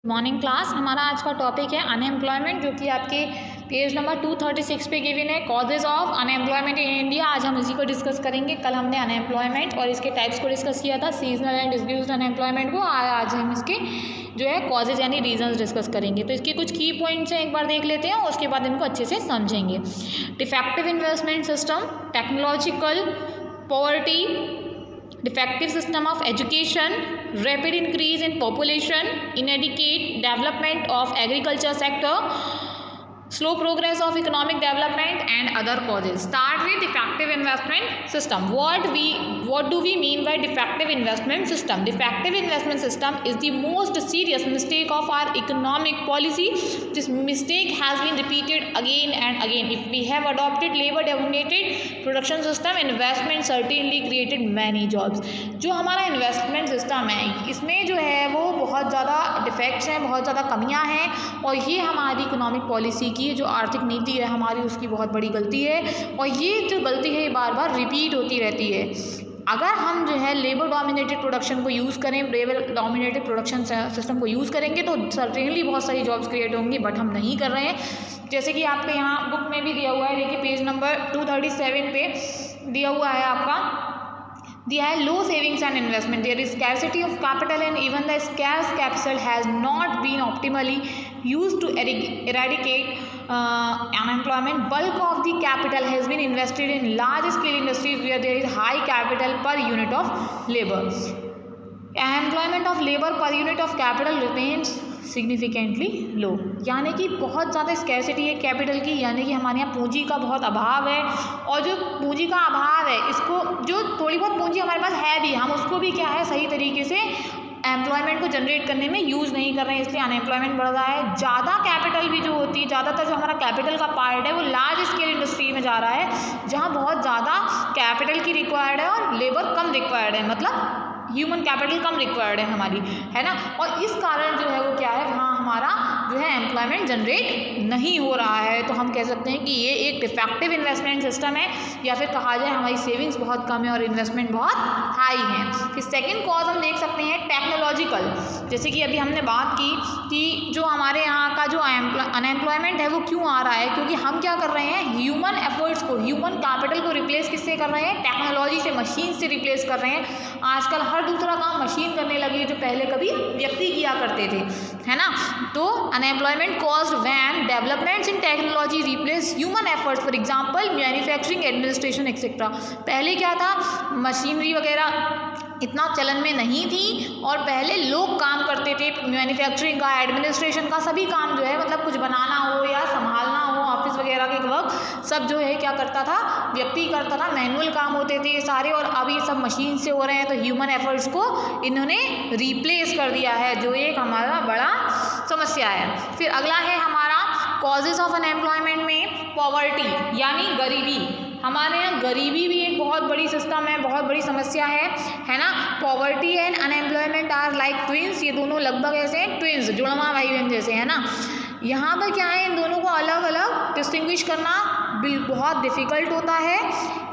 Morning class. हमारा आज का टॉपिक है अनएम्प्लॉयमेंट, जो कि आपके पेज नंबर 236 पे गिवन है। Causes of unemployment in India. आज हम इसी को डिस्कस करेंगे। कल हमने अनएम्प्लॉयमेंट और इसके टाइप्स को डिस्कस किया था, सीजनल एंड डिस्ड्यूस्ड अनएम्प्लॉयमेंट को। आज हम इसके जो है कॉजेज यानी रीजंस डिस्कस करेंगे। तो इसके कुछ की पॉइंट्स हैं, एक बार देख लेते हैं और उसके बाद इनको अच्छे से समझेंगे। Defective investment system, technological poverty, defective system of education, rapid increase in population, inadequate development of agriculture sector, slow progress of economic development and other causes. Start with defective investment system. What do we mean by defective investment system? Defective investment system is the most serious mistake of our economic policy. This mistake has been repeated again and again. If we have adopted labor dominated production system, investment certainly created many jobs. जो हमारा investment system है, इसमें जो है वो बहुत ज़्यादा defects हैं, बहुत ज़्यादा कमियां हैं, और ये हमारी इकोनॉमिक पॉलिसी की जो आर्थिक नीति है हमारी, उसकी बहुत बड़ी गलती है। और ये जो गलती है ये बार बार रिपीट होती रहती है। अगर हम जो है लेबर डोमिनेटेड प्रोडक्शन को यूज़ करें, लेबर डोमिनेटेड प्रोडक्शन सिस्टम को यूज़ करेंगे तो सर्टेनली बहुत सारी जॉब्स क्रिएट होंगी, बट हम नहीं कर रहे हैं। जैसे कि आपके यहाँ बुक में भी दिया हुआ है, देखिए पेज नंबर 237 पे दिया हुआ है आपका, दिया है low savings and investment, there is scarcity of capital and even the scarce capital has not been optimally used to eradicate unemployment. Bulk of the capital has been invested in large scale industries where there is high capital per unit of labor. Employment of labor per unit of capital remains significantly low, यानी कि बहुत ज़्यादा scarcity है capital की, यानी कि हमारे यहाँ पूंजी का बहुत अभाव है। और जो पूंजी का अभाव है, इसको जो थोड़ी बहुत पूंजी हमारे पास है भी, हम उसको भी क्या है सही तरीके से एम्प्लॉयमेंट को जनरेट करने में यूज़ नहीं कर रहे हैं, इसलिए अनएम्प्लॉयमेंट बढ़ रहा है। ज़्यादा कैपिटल भी जो होती है, ज़्यादातर जो हमारा कैपिटल का पार्ट है वो लार्ज स्केल इंडस्ट्री में जा रहा है, जहाँ बहुत ज़्यादा कैपिटल की रिक्वायर्ड है और लेबर कम रिक्वायर्ड है, मतलब ह्यूमन कैपिटल कम रिक्वायर्ड है हमारी, है ना। और इस कारण जो है वो क्या है, वहाँ हमारा जो है एम्प्लॉयमेंट जनरेट नहीं हो रहा है। तो हम कह सकते हैं कि ये एक डिफेक्टिव इन्वेस्टमेंट सिस्टम है, या फिर कहा जाए हमारी सेविंग्स बहुत कम है और इन्वेस्टमेंट बहुत हाई है। फिर सेकेंड कॉज हम देख सकते हैं टेक्नोलॉजिकल। जैसे कि अभी हमने बात की कि जो हमारे यहाँ का जो अनएम्प्लॉयमेंट है वो क्यों आ रहा है, क्योंकि हम क्या कर रहे हैं, ह्यूमन एफर्ट्स को, ह्यूमन कैपिटल को रिप्लेस किससे कर रहे हैं, टेक्नोलॉजी से, मशीन से रिप्लेस कर रहे हैं। आजकल हर दूसरा काम मशीन करने लगी है, जो पहले कभी व्यक्ति किया करते थे, है ना। तो unemployment caused when developments in technology replace human efforts, for example manufacturing, administration etcetera. पहले क्या था, मशीनरी वगैरह इतना चलन में नहीं थी, और पहले लोग काम करते थे, मैन्युफैक्चरिंग का, एडमिनिस्ट्रेशन का, सभी काम जो है मतलब कुछ बनाना हो या संभालना हो, ऑफिस वगैरह के वर्क सब जो है क्या करता था, व्यक्ति करता था, मैनुअल काम होते थे ये सारे, और अब ये सब मशीन से हो रहे हैं। तो ह्यूमन एफर्ट्स को इन्होंने रिप्लेस कर दिया है, जो एक हमारा बड़ा समस्या है। फिर अगला है हमारा कॉजेज ऑफ अनएम्प्लॉयमेंट में पॉवर्टी यानी गरीबी। हमारे यहाँ गरीबी भी एक बहुत बड़ी सिस्टम है, बहुत बड़ी समस्या है ना। Poverty and unemployment are like twins, ये दोनों लगभग ऐसे ट्विंस, जुड़वा भाई बहन जैसे, है ना। यहाँ पर क्या है, इन दोनों को अलग अलग डिस्टिंग्विश करना बहुत डिफ़िकल्ट होता है।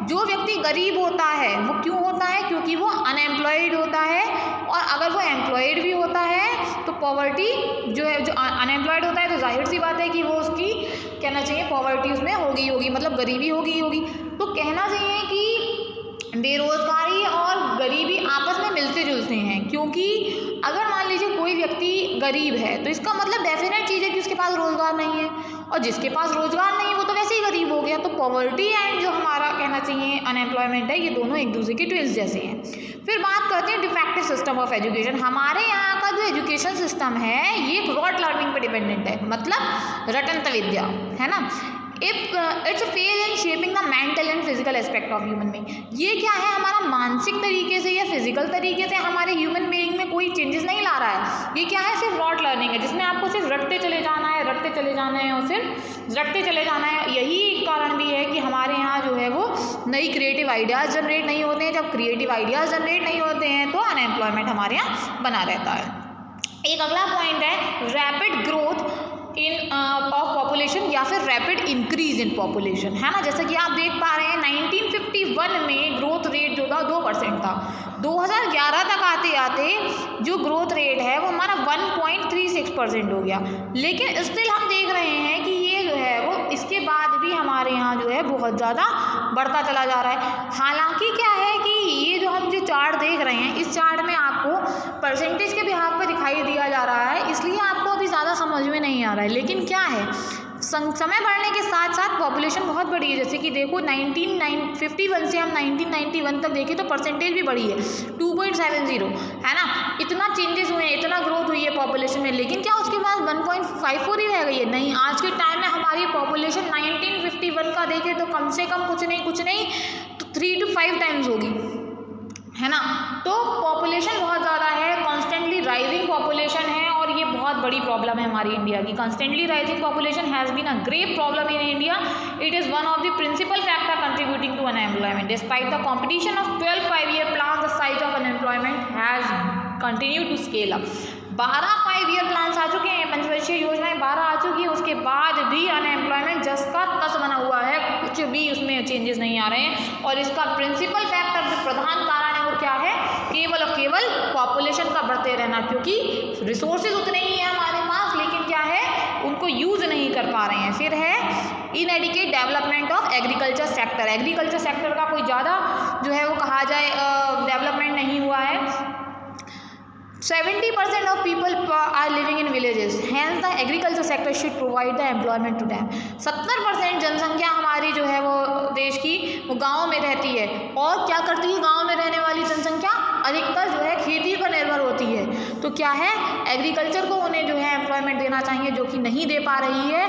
जो व्यक्ति गरीब होता है वो क्यों होता है, क्योंकि वो अनएम्प्लॉयड होता है, और अगर वो एम्प्लॉयड भी होता है तो पॉवर्टी जो है, जो अनएम्प्लॉयड होता है तो जाहिर सी बात है कि वो उसकी कहना चाहिए पॉवर्टी उसमें होगी, मतलब गरीबी होगी। तो कहना चाहिए कि बेरोजगारी और गरीबी आपस में मिलते जुलते हैं, क्योंकि अगर मान लीजिए कोई व्यक्ति गरीब है तो इसका मतलब डेफिनेट चीज़ है कि उसके पास रोजगार नहीं है, और जिसके पास रोजगार नहीं है वो तो वैसे ही गरीब हो गया। तो पॉवर्टी एंड जो हमारा कहना चाहिए अनएम्प्लॉयमेंट है, ये दोनों एक दूसरे के ट्विंस जैसे हैं। फिर बात करते हैं डिफेक्टिव सिस्टम ऑफ एजुकेशन। हमारे यहाँ का जो एजुकेशन सिस्टम है ये रॉट लर्निंग पर डिपेंडेंट है, मतलब रटंत विद्या, है ना। It's fail in shaping the mental and physical aspect of human being. ये क्या है, हमारा मानसिक तरीके से या फिजिकल तरीके से हमारे ह्यूमन बीइंग में कोई चेंजेस नहीं ला रहा है। ये क्या है, सिर्फ रॉट लर्निंग है, जिसमें आपको सिर्फ रटते चले जाना है और सिर्फ रटते चले जाना है। यही एक कारण भी है कि हमारे यहाँ जो है वो नई क्रिएटिव आइडियाज़ जनरेट नहीं होते हैं। जब क्रिएटिव आइडियाज़ जनरेट नहीं होते हैं तो अनएम्प्लॉयमेंट हमारे यहाँ बना रहता है। एक अगला पॉइंट है rapid growth in of population या फिर रैपिड इंक्रीज इन पॉपुलेशन, है ना। जैसा कि आप देख पा रहे हैं 1951 में ग्रोथ रेट जो था 2% था। 2011 तक आते आते जो ग्रोथ रेट है वो हमारा 1.36% हो गया। लेकिन स्टिल हम देख रहे हैं कि ये जो है वो इसके बाद भी हमारे यहाँ जो है बहुत ज़्यादा बढ़ता चला जा रहा है। हालांकि क्या है कि ये जो हम जो चार्ट देख रहे हैं, इस चार्ट में आपको परसेंटेज के बिहाफ पे दिखाई दिया जा रहा है, इसलिए आपको अभी ज़्यादा समझ में नहीं आ रहा है। लेकिन क्या है, समय बढ़ने के साथ साथ पॉपुलेशन बहुत बढ़ी है। जैसे कि देखो 1951 से हम 1991 तक देखें तो परसेंटेज भी बढ़ी है 2.70, है ना। इतना चेंजेस हुए हैं, इतना ग्रोथ हुई है पॉपुलेशन में, लेकिन क्या उसके बाद 1.54 ही रह गई है? नहीं, आज के टाइम में हमारी पॉपुलेशन 1951 का देखें तो कम से कम कुछ नहीं तो 3 to 5 टाइम्स होगी, है ना। तो पॉपुलेशन बहुत ज़्यादा है, कॉन्स्टेंटली राइजिंग पॉपुलेशन है, और ये बहुत बड़ी प्रॉब्लम है हमारी इंडिया की। Constantly rising population has been a grave problem in India. It is one of the principal factor contributing to unemployment. Despite the competition of 12 5-year plans, the size of unemployment has continued to scale up। 12 5-year plans आ चुके हैं, पंचवर्षीय योजनाएं 12 आ चुकी हैं, उसके बाद भी unemployment जस का तस बना हुआ है, कुछ भी उसमें चेंजेस नहीं आ रहे हैं। और इसका प्रिंसिपल फैक्टर, जो प्रधान कारण है वो क्या है? केवल और केवल पॉपुलेशन का बढ़ते रहना, क्योंकि रिसोर्सेज उतने ही हैं हमारे पास, लेकिन क्या है, उनको यूज़ नहीं कर पा रहे हैं। फिर है इनएडिक्वेट development of agriculture sector. Agriculture sector का कोई ज़्यादा जो है वो कहा जाए डेवलपमेंट नहीं हुआ है। 70% of people are living in villages, hence the agriculture sector should provide the employment to them। 70% जनसंख्या हमारी जो है वो देश की वो गाँव में रहती है, और क्या करती है गाँव में रहने वाली जनसंख्या? अधिकतर जो है खेती पर निर्भर होती है। तो क्या है, एग्रीकल्चर को उन्हें जो है एम्प्लॉयमेंट देना चाहिए, जो कि नहीं दे पा रही है,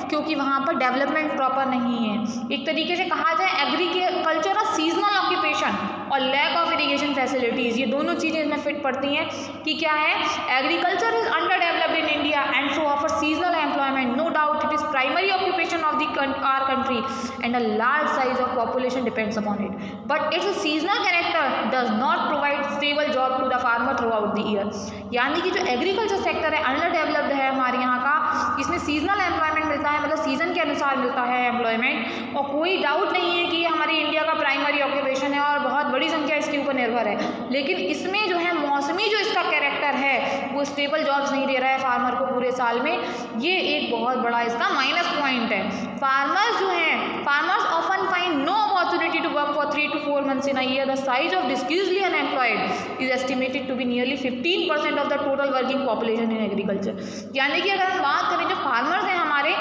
क्योंकि वहाँ पर डेवलपमेंट प्रॉपर नहीं है। एक तरीके से कहा जाए एग्रीकल्चर और सीजनल ऑक्यूपेशन और लैक ऑफ इरिगेशन फैसिलिटीज़, ये दोनों चीज़ें इसमें फिट पड़ती हैं कि क्या है, agriculture is underdeveloped in India and so offer seasonal employment. No doubt it is primary occupation of our country and a large size of population depends upon it, but its seasonal character does not provide stable job to the farmer throughout the year. यानी कि जो agriculture sector है underdeveloped है हमारे यहाँ का, इसमें seasonal employment मिलता है, मतलब सीजन के अनुसार मिलता है एम्प्लॉयमेंट, और कोई डाउट नहीं है कि हमारी इंडिया का प्राइमरी ऑक्यूपेशन है और बहुत बड़ी संख्या इसके ऊपर निर्भर है। लेकिन इसमें जो है मौसमी जो इसका कैरेक्टर है वो स्टेबल जॉब्स नहीं दे रहा है फार्मर को पूरे साल में, ये एक बहुत बड़ा इसका माइनस पॉइंट है। फार्मर्स जो हैं, farmers often find no opportunity to work for 3 to 4 months in a year. The size of disguisedly unemployed is estimated to be nearly 15% of the total working population in agriculture. यानी कि अगर हम बात करें, जो farmers हैं हमारे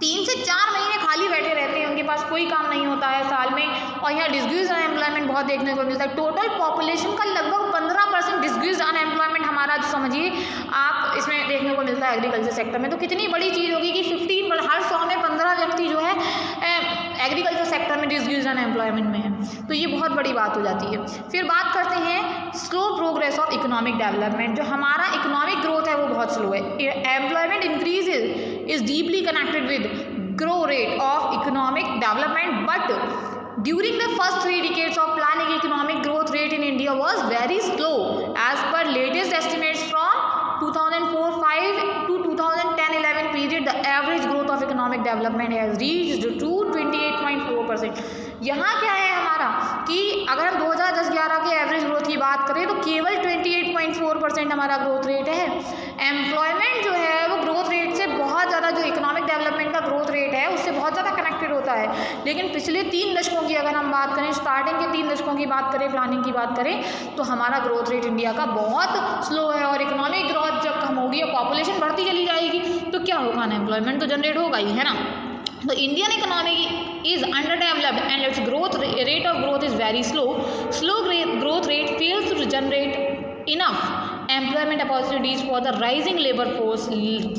3 से 4 महीने खाली बैठे रहते हैं, उनके पास कोई काम नहीं होता है साल में, और यहाँ डिस्ग्यूज अनएम्प्लॉयमेंट बहुत देखने को मिलता है। टोटल पॉपुलेशन का लगभग 15% डिस्ग्यूज अनएम्प्लॉयमेंट हमारा जो समझिए आप इसमें देखने को मिलता है एग्रीकल्चर सेक्टर में। तो कितनी बड़ी चीज़ होगी कि 15 हर 100 में 15 व्यक्ति जो है एग्रीकल्चर सेक्टर में डिस्ग्यूज अनएम्प्लॉयमेंट में है, तो ये बहुत बड़ी बात हो जाती है। फिर बात करते हैं slow progress of economic development. जो हमारा इकोनॉमिक ग्रोथ है वो बहुत स्लो है। Employment increase is deeply connected with grow rate of economic development, but during the first 3 decades of planning, economic growth rate in India was very slow. As per latest estimates from 2004-5 to 2010-11 period, the average growth of economic development has reached to 28.4%। यहाँ क्या है हमारा कि अगर हम 2010-11 के average growth की बात करें तो केवल 28.4% हमारा ग्रोथ रेट है। एम्प्लॉयमेंट जो है वो ग्रोथ रेट से बहुत ज़्यादा, जो इकोनॉमिक डेवलपमेंट का ग्रोथ रेट है उससे बहुत ज़्यादा कनेक्टेड होता है। लेकिन पिछले 3 दशकों की अगर हम बात करें, स्टार्टिंग के 3 दशकों की बात करें, प्लानिंग की बात करें, तो हमारा ग्रोथ रेट इंडिया का बहुत स्लो है। और इकोनॉमिक ग्रोथ जब कम होगी और पॉपुलेशन बढ़ती चली जाएगी तो क्या होगा, अनएम्प्लॉयमेंट तो जनरेट होगा ही, है ना। तो Indian economy is underdeveloped and its growth rate of growth is very slow. Slow growth rate fails to generate enough employment opportunities for the rising labor force.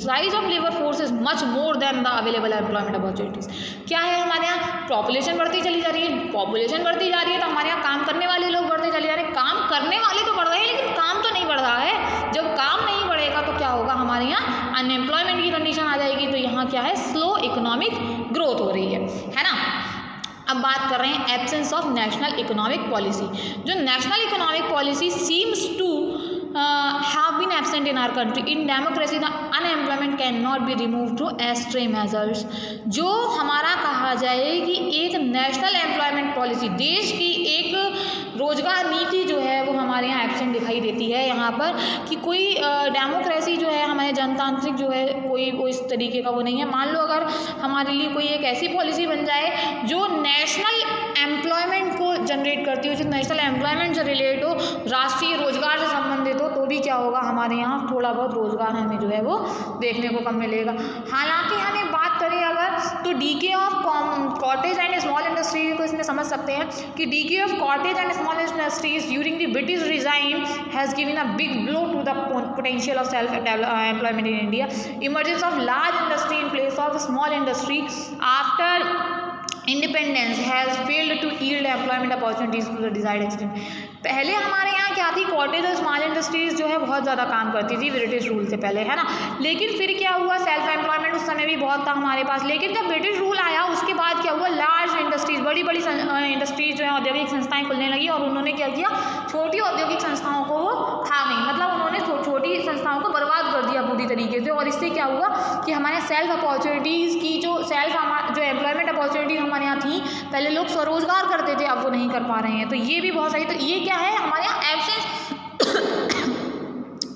Size of labor force is much more than the available employment opportunities. क्या है हमारे यहाँ, population बढ़ती चली जा रही है, population बढ़ती जा रही है तो हमारे यहाँ काम करने वाले लोग बढ़ते चले जा रहे हैं। काम करने वाले तो बढ़ रहे हैं लेकिन काम तो नहीं बढ़ रहा है। जब काम नहीं बढ़ेगा तो क्या होगा, हमारे यहाँ अनएम्प्लॉयमेंट की कंडीशन आ जाएगी। तो यहाँ क्या है, स्लो इकोनॉमिक ग्रोथ हो रही है ना। अब बात कर रहे हैं absence of national economic policy. जो national economic policy seems to have been absent in our country. In democracy, the unemployment cannot be removed through extreme measures. जो हमारा कहा जाए कि एक नेशनल एम्प्लॉयमेंट पॉलिसी, देश की एक रोजगार नीति जो है वो हमारे यहाँ एब्सेंट दिखाई देती है यहाँ पर, कि कोई डेमोक्रेसी जो है हमारे जनतांत्रिक जो है कोई वो इस तरीके का वो नहीं है। मान लो अगर हमारे लिए कोई एक ऐसी पॉलिसी बन जाए जो नेशनल एम्प्लॉयमेंट को जनरेट करती हो, जो नेशनल एम्प्लॉयमेंट से रिलेट हो, राष्ट्रीय रोजगार से संबंधित हो, तो भी क्या होगा, हमारे यहाँ थोड़ा बहुत रोजगार हमें जो है वो देखने को कम मिलेगा। हालांकि हमें बात करें अगर तो decay of cottage and small industries को इसमें समझ सकते हैं कि decay of cottage and small industries during the British regime has given a big blow to the potential of self employment in India. Emergence of large industry in place of small industry after independence has failed to yield employment opportunities to the desired extent. पहले हमारे यहाँ क्या थी, cottage और small industries जो है बहुत ज़्यादा काम करती थी ब्रिटिश रूल से पहले, है ना। लेकिन फिर क्या हुआ, सेल्फ एम्प्लॉयमेंट उस समय भी बहुत था हमारे पास। लेकिन जब ब्रिटिश रूल आया उसके बाद क्या हुआ, लार्ज इंडस्ट्रीज, बड़ी बड़ी इंडस्ट्रीज जो है औद्योगिक संस्थाएं खुलने लगी और उन्होंने क्या किया, छोटी औद्योगिक संस्थाओं को वो खा गई, मतलब उन्होंने छोटी संस्थाओं को बर्बाद कर दिया पूरी तरीके से। और इससे क्या हुआ कि हमारे सेल्फ अपॉर्चुनिटीज़ की जो एम्प्लॉयमेंट अपॉर्चुनिटीज़ हमारे यहाँ थी, पहले लोग स्वरोजगार करते थे, अब वो नहीं कर पा रहे हैं। तो ये भी बहुत सारी, तो ये क्या है हमारे यहाँ एब्सेंस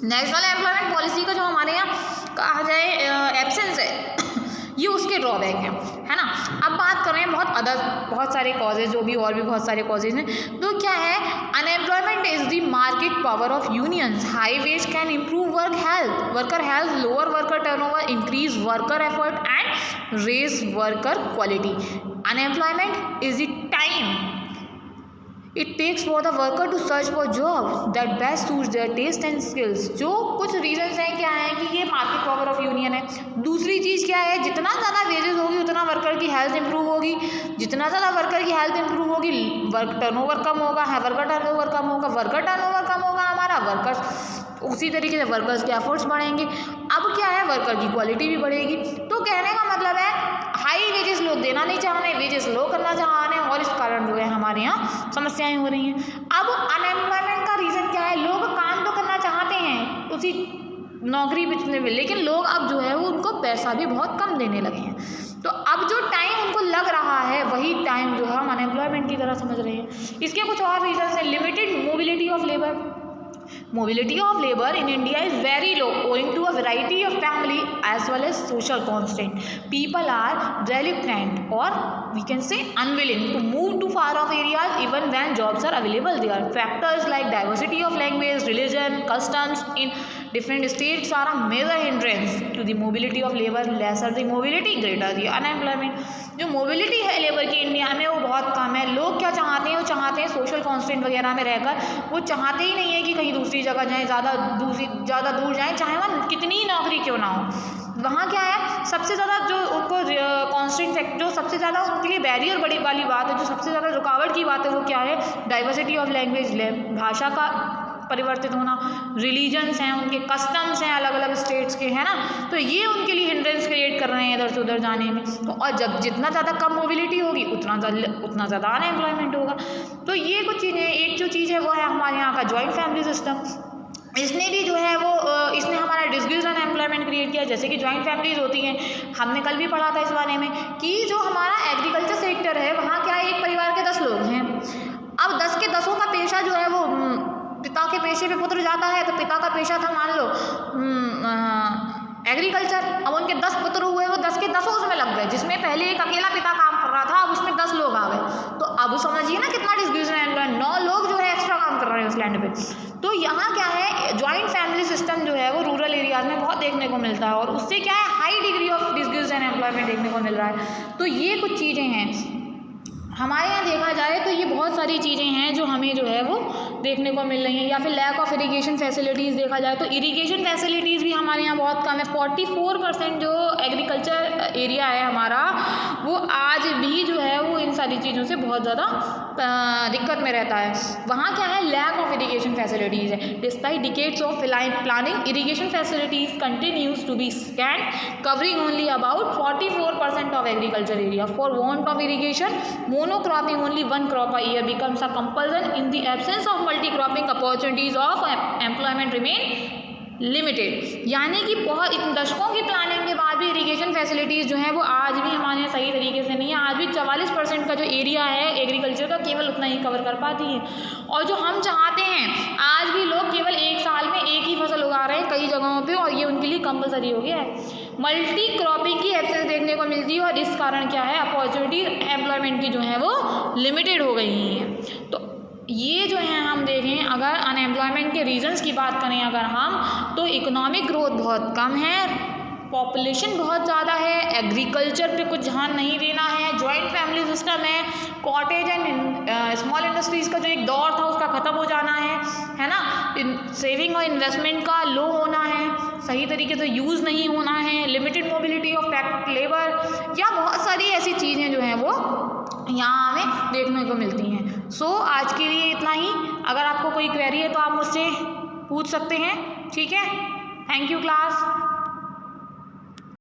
नेशनल एम्प्लॉयमेंट पॉलिसी का जो हमारे यहाँ कहा जाए एब्सेंस है, ये उसके ड्रॉबैक है ना। अब बात कर रहे हैं बहुत सारे कॉजेज, जो भी और भी बहुत सारे कॉजेज हैं। तो क्या है, unemployment is the market power of unions, high wage can improve worker health, lower worker turnover, increase worker effort and raise worker quality. Unemployment is the time it takes for the worker to search for job that best suits their taste and skills. जो कुछ reasons हैं क्या है कि ये market power of union है। दूसरी चीज़ क्या है, जितना ज़्यादा वेजेस होगी उतना वर्कर की हेल्थ इंप्रूव होगी, जितना ज़्यादा वर्कर की हेल्थ इंप्रूव होगी वर्क टर्नओवर कम होगा, वर्कर टर्नओवर कम होगा, वर्कर टर्नओवर कम होगा हमारा, वर्कर्स उसी तरीके से वर्कर्स के एफर्ट्स बढ़ेंगे। अब क्या है, वर्कर की क्वालिटी भी बढ़ेगी। तो कहने का मतलब है हाई वेजेस लोग देना नहीं चाह रहे, वेजेस लो करना चाह रहे हैं, और इस कारण जो है हमारे यहाँ समस्याएं हो रही हैं। अब अनएम्प्लॉयमेंट का रीज़न क्या है, लोग काम तो करना चाहते हैं उसी नौकरी बिचने में, लेकिन लोग अब जो है वो उनको पैसा भी बहुत कम देने लगे हैं। तो अब जो टाइम उनको लग रहा है वही टाइम जो है हम अनएम्प्लॉयमेंट की तरह समझ रहे हैं। इसके कुछ और रीजन हैं। Limited mobility of labour, mobility of labor in India is very low owing to a variety of family as well as social constraint. People are reluctant or we can say unwilling to move to far off areas even when jobs are available there. Factors like diversity of language, religion, customs in different states are a major hindrance to the mobility of labor. Lesser the mobility, greater the unemployment. जो mobility है labour की India में वो बहुत कम है। लोग क्या चाहते हैं, वो चाहते हैं सोशल कॉन्स्टेंट वगैरह में रहकर, वो चाहते ही नहीं है कि कहीं दूसरी जगह जाएँ, ज़्यादा दूर जाएँ, चाहे वहाँ कितनी ही नौकरी क्यों ना हो। वहाँ क्या है, सबसे ज़्यादा जो उनको कॉन्स्टेंट फैक्ट, जो सबसे ज़्यादा उनके लिए बैरियर बड़ी वाली बात है, जो सबसे ज़्यादा रुकावट की बात है, वो क्या है, डाइवर्सिटी ऑफ लैंग्वेज, भाषा का परिवर्तित होना, रिलीजन्स हैं उनके, कस्टम्स हैं अलग अलग स्टेट्स के, है ना। तो ये उनके लिए हिंड्रेंस क्रिएट कर रहे हैं इधर से उधर जाने में। तो और जब जितना ज़्यादा कम मोबिलिटी होगी उतना ज़्यादा अनएम्प्लॉयमेंट होगा। तो ये कुछ चीज़ें, एक जो चीज़ है वो है हमारे यहाँ का जॉइंट फैमिली सिस्टम। इसने भी जो है वो इसने हमारा डिस्ग्यूज अनएम्प्लॉयमेंट क्रिएट किया। जैसे कि जॉइंट फैमिलीज होती हैं, हमने कल भी पढ़ा था इस बारे में कि जो हमारा एग्रीकल्चर सेक्टर है वहाँ क्या है, एक परिवार के 10 लोग हैं। अब 10 के 10 का पेशा जो है वो पिता के पेशे पे पुत्र जाता है। तो पिता का पेशा था मान लो एग्रीकल्चर, अब उनके 10 पुत्र हुए, वो 10 के 10 उसमें लग गए, जिसमें पहले एक अकेला पिता काम कर रहा था, अब उसमें 10 लोग आ गए। तो अब समझिए ना कितना डिस्ग्यूज है, 9 लोग जो है एक्स्ट्रा काम कर रहे हैं उस लैंड पे। तो यहाँ क्या है, जॉइंट फैमिली सिस्टम जो है वो रूरल एरियाज में बहुत देखने को मिलता है, और उससे क्या है, हाई डिग्री ऑफ डिस्ग्यूज अनएम्प्लॉयमेंट देखने को मिल रहा है। तो ये कुछ चीज़ें हैं हमारे यहाँ देखा जाए तो, ये बहुत सारी चीज़ें हैं जो हमें जो है वो देखने को मिल रही हैं। या फिर लैक ऑफ इरिगेशन फैसिलिटीज़ देखा जाए तो इरिगेशन फैसिलिटीज़ भी हमारे यहाँ बहुत कम है। 44% जो एग्रीकल्चर एरिया है हमारा, वो आज भी जो है वो इन सारी चीज़ों से बहुत ज़्यादा दिक्कत में रहता है। वहाँ क्या है, लैक ऑफ इरिगेशन फैसिलिटीज़ है। Despite decades of planning, irrigation facilities continues to be scant, covering only about 44% of agriculture area. For want of irrigation monocropping only one crop a year becomes a compulsion in the absence of multi cropping opportunities of employment remain limited. यानी कि बहुत दशकों की planning के बाद भी irrigation facilities जो हैं वो आज भी हमारे यहाँ सही तरीके से नहीं है। आज भी 44% का जो एरिया है एग्रीकल्चर का केवल उतना ही कवर कर पाती है। और जो हम चाहते हैं, आज भी लोग केवल एक साल में एक ही फसल उगा रहे हैं कई जगहों पे, और ये उनके लिए कंपलसरी हो गया है। मल्टी क्रॉपिंग की एब्सेंस देखने को मिलती है और इस कारण क्या है, अपॉर्चुनिटी एम्प्लॉयमेंट की जो है वो लिमिटेड हो गई हैं। तो ये जो है हम देखें, अगर अनएम्प्लॉयमेंट के रीजंस की बात करें अगर हम, तो इकोनॉमिक ग्रोथ बहुत कम है, पॉपुलेशन बहुत ज़्यादा है, एग्रीकल्चर पे कुछ ध्यान नहीं देना है, जॉइंट फैमिली सिस्टम है, कॉटेज एंड स्मॉल इंडस्ट्रीज़ का जो एक दौर था उसका ख़त्म हो जाना है ना, सेविंग और इन्वेस्टमेंट का लो होना है, सही तरीके से यूज़ नहीं होना है, limited mobility of fact labour, या बहुत सारी ऐसी चीज़ें जो हैं वो यहाँ हमें देखने को मिलती हैं। सो आज के लिए इतना ही। अगर आपको कोई क्वेरी है तो आप मुझसे पूछ सकते हैं, ठीक है। Thank you class.